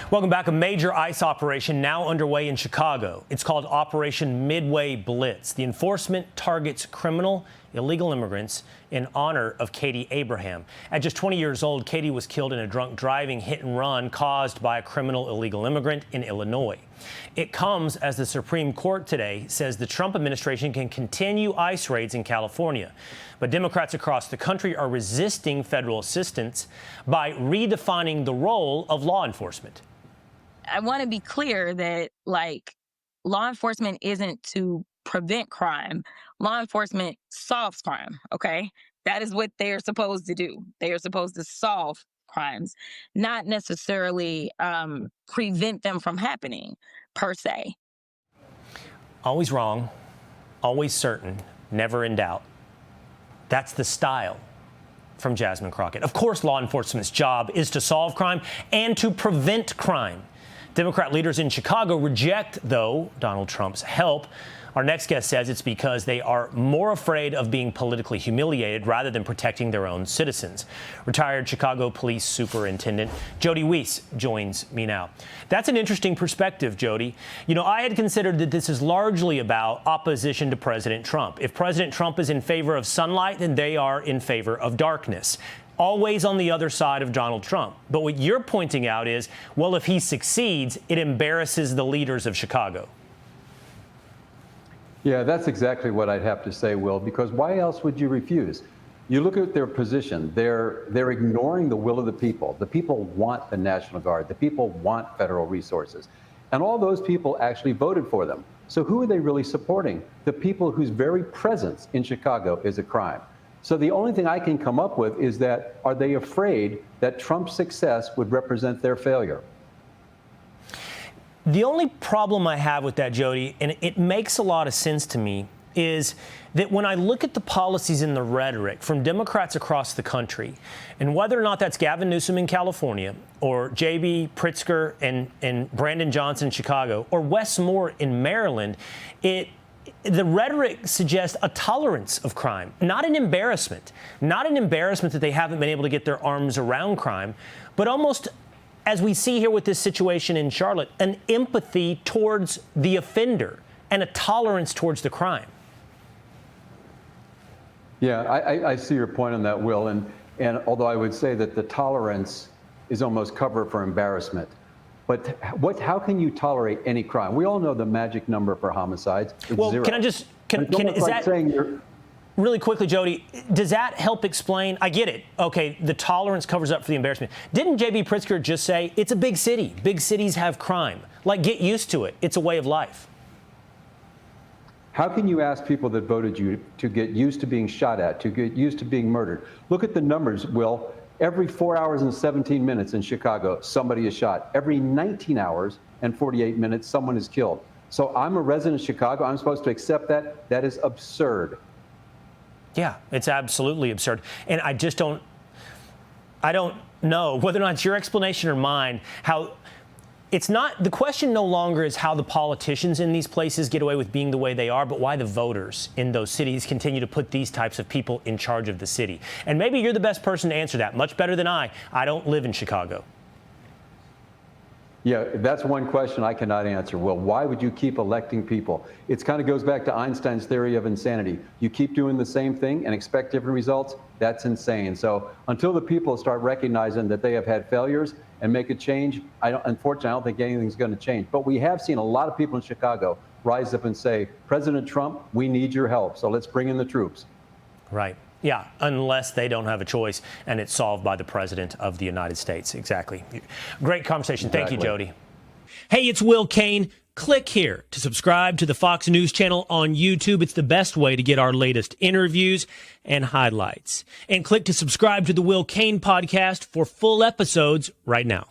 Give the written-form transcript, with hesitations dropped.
Welcome back. A major ICE operation now underway in Chicago. It's called Operation Midway Blitz. The enforcement targets criminal illegal immigrants in honor of Katie Abraham. At just 20 years old, Katie was killed in a drunk driving hit and run caused by a criminal illegal immigrant in Illinois. It comes as the Supreme Court today says the Trump administration can continue ICE raids in California. But Democrats across the country are resisting federal assistance by redefining the role of law enforcement. I want to be clear that, law enforcement isn't to prevent crime. Law enforcement solves crime, okay? That is what they're supposed to do. They are supposed to solve crimes, not necessarily prevent them from happening, per se. Always wrong, always certain, never in doubt. That's the style from Jasmine Crockett. Of course, law enforcement's job is to solve crime and to prevent crime. Democrat leaders in Chicago reject, though, Donald Trump's help. Our next guest says it's because they are more afraid of being politically humiliated rather than protecting their own citizens. Retired Chicago Police Superintendent Jody Weiss joins me now. That's an interesting perspective, Jody. You know, I had considered that this is largely about opposition to President Trump. If President Trump is in favor of sunlight, then they are in favor of darkness. Always on the other side of Donald Trump. But what you're pointing out is, well, if he succeeds, it embarrasses the leaders of Chicago. Yeah, that's exactly what I'd have to say, Will, because why else would you refuse? You look at their position. They're ignoring the will of the people. The people want the National Guard. The people want federal resources. And all those people actually voted for them. So who are they really supporting? The people whose very presence in Chicago is a crime. So the only thing I can come up with is that, are they afraid that Trump's success would represent their failure? The only problem I have with that, Jody, and it makes a lot of sense to me, is that when I look at the policies and the rhetoric from Democrats across the country, and whether or not that's Gavin Newsom in California, or J.B. Pritzker and Brandon Johnson in Chicago, or Wes Moore in Maryland, the rhetoric suggests a tolerance of crime, not an embarrassment. Not an embarrassment that they haven't been able to get their arms around crime, but almost, as we see here with this situation in Charlotte, an empathy towards the offender and a tolerance towards the crime. Yeah, I see your point on that, Will. And although I would say that the tolerance is almost cover for embarrassment. But how can you tolerate any crime? We all know the magic number for homicides. It's 0. Can I just, is that saying you're really quickly, Jody, does that help explain? I get it. OK, the tolerance covers up for the embarrassment. Didn't J.B. Pritzker just say it's a big city? Big cities have crime. Get used to it. It's a way of life. How can you ask people that voted you to get used to being shot at, to get used to being murdered? Look at the numbers, Will. Every 4 hours and 17 minutes in Chicago, somebody is shot. Every 19 hours and 48 minutes, someone is killed. So I'm a resident of Chicago. I'm supposed to accept that? That is absurd. Yeah, it's absolutely absurd. And I don't know whether or not it's your explanation or mine, how it's not, the question no longer is how the politicians in these places get away with being the way they are, but why the voters in those cities continue to put these types of people in charge of the city. And maybe you're the best person to answer that, much better than I. I don't live in Chicago. Yeah, that's one question I cannot answer. Well, why would you keep electing people? It kind of goes back to Einstein's theory of insanity. You keep doing the same thing and expect different results. That's insane. So until the people start recognizing that they have had failures and make a change, unfortunately, I don't think anything's going to change. But we have seen a lot of people in Chicago rise up and say, President Trump, we need your help. So let's bring in the troops. Right. Yeah, unless they don't have a choice and it's solved by the president of the United States. Exactly. Great conversation. Thank you, Jody. Hey, it's Will Cain. Click here to subscribe to the Fox News channel on YouTube. It's the best way to get our latest interviews and highlights. And click to subscribe to the Will Cain podcast for full episodes right now.